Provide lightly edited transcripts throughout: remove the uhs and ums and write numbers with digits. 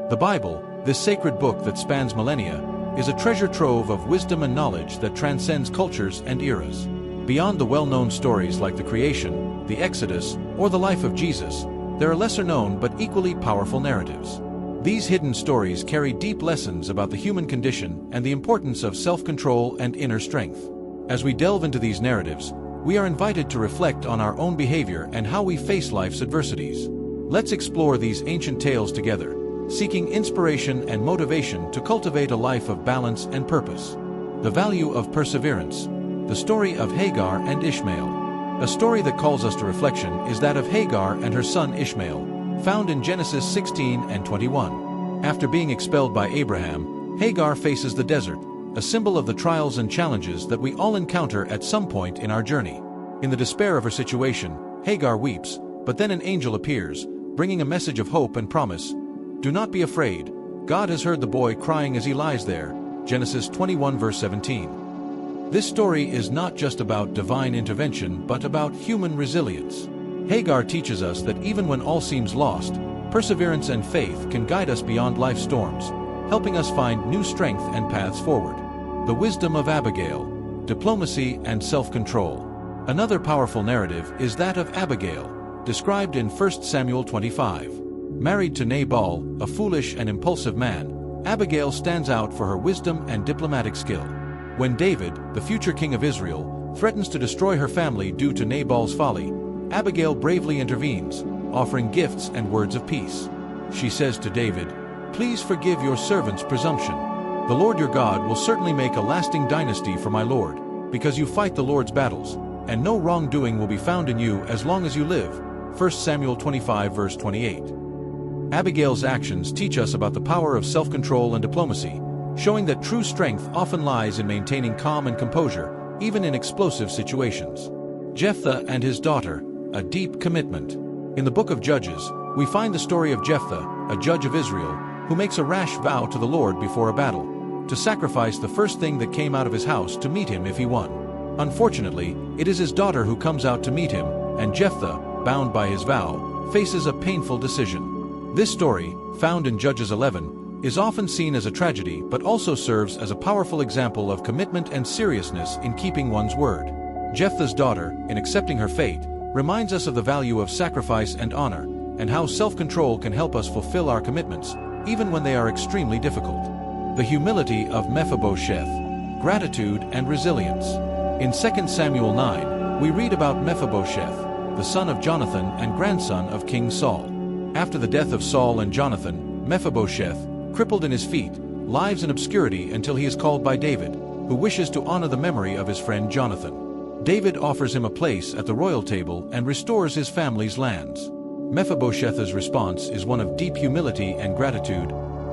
The Bible, this sacred book that spans millennia, is a treasure trove of wisdom and knowledge that transcends cultures and eras. Beyond the well-known stories like the creation, the Exodus, or the life of Jesus, there are lesser-known but equally powerful narratives. These hidden stories carry deep lessons about the human condition and the importance of self-control and inner strength. As we delve into these narratives, we are invited to reflect on our own behavior and how we face life's adversities. Let's explore these ancient tales together, seeking inspiration and motivation to cultivate a life of balance and purpose. The value of perseverance. The story of Hagar and Ishmael. A story that calls us to reflection is that of Hagar and her son Ishmael, found in Genesis 16 and 21. After being expelled by Abraham, Hagar faces the desert, a symbol of the trials and challenges that we all encounter at some point in our journey. In the despair of her situation, Hagar weeps, but then an angel appears, bringing a message of hope and promise. Do not be afraid. God has heard the boy crying as he lies there. Genesis 21 verse 17. This story is not just about divine intervention, but about human resilience. Hagar teaches us that even when all seems lost, perseverance and faith can guide us beyond life's storms, helping us find new strength and paths forward. The wisdom of Abigail. Diplomacy and self-control. Another powerful narrative is that of Abigail, described in 1 Samuel 25. Married to Nabal, a foolish and impulsive man, Abigail stands out for her wisdom and diplomatic skill. When David, the future king of Israel, threatens to destroy her family due to Nabal's folly, Abigail bravely intervenes, offering gifts and words of peace. She says to David, "Please forgive your servant's presumption. The Lord your God will certainly make a lasting dynasty for my Lord, because you fight the Lord's battles, and no wrongdoing will be found in you as long as you live." 1 Samuel 25 verse 28. Abigail's actions teach us about the power of self-control and diplomacy, showing that true strength often lies in maintaining calm and composure, even in explosive situations. Jephthah and his daughter, a deep commitment. In the book of Judges, we find the story of Jephthah, a judge of Israel, who makes a rash vow to the Lord before a battle, to sacrifice the first thing that came out of his house to meet him if he won. Unfortunately, it is his daughter who comes out to meet him, and Jephthah, bound by his vow, faces a painful decision. This story, found in Judges 11, is often seen as a tragedy but also serves as a powerful example of commitment and seriousness in keeping one's word. Jephthah's daughter, in accepting her fate, reminds us of the value of sacrifice and honor, and how self-control can help us fulfill our commitments, even when they are extremely difficult. The humility of Mephibosheth. Gratitude and resilience. In 2 Samuel 9, we read about Mephibosheth, the son of Jonathan and grandson of King Saul. After the death of Saul and Jonathan, Mephibosheth, crippled in his feet, lives in obscurity until he is called by David, who wishes to honor the memory of his friend Jonathan. David offers him a place at the royal table and restores his family's lands. Mephibosheth's response is one of deep humility and gratitude.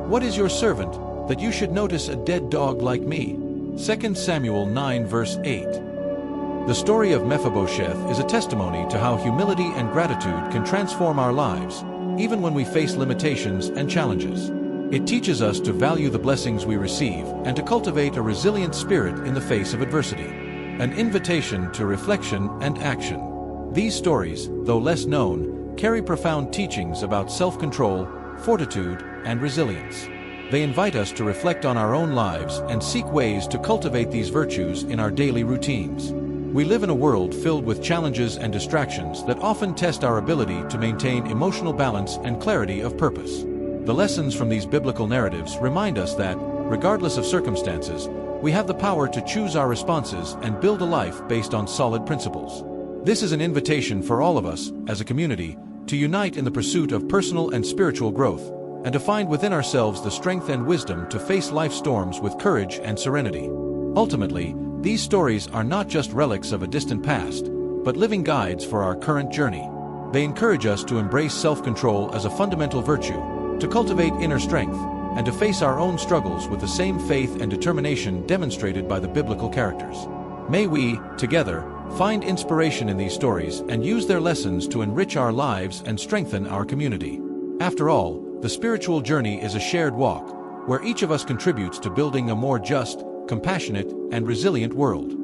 "What is your servant, that you should notice a dead dog like me?" 2 Samuel 9 verse 8. The story of Mephibosheth is a testimony to how humility and gratitude can transform our lives, even when we face limitations and challenges. It teaches us to value the blessings we receive and to cultivate a resilient spirit in the face of adversity. An invitation to reflection and action. These stories, though less known, carry profound teachings about self-control, fortitude, and resilience. They invite us to reflect on our own lives and seek ways to cultivate these virtues in our daily routines. We live in a world filled with challenges and distractions that often test our ability to maintain emotional balance and clarity of purpose. The lessons from these biblical narratives remind us that, regardless of circumstances, we have the power to choose our responses and build a life based on solid principles. This is an invitation for all of us, as a community, to unite in the pursuit of personal and spiritual growth, and to find within ourselves the strength and wisdom to face life's storms with courage and serenity. Ultimately, these stories are not just relics of a distant past, but living guides for our current journey. They encourage us to embrace self-control as a fundamental virtue, to cultivate inner strength, and to face our own struggles with the same faith and determination demonstrated by the biblical characters. May we, together, find inspiration in these stories and use their lessons to enrich our lives and strengthen our community. After all, the spiritual journey is a shared walk, where each of us contributes to building a more just, compassionate, and resilient world.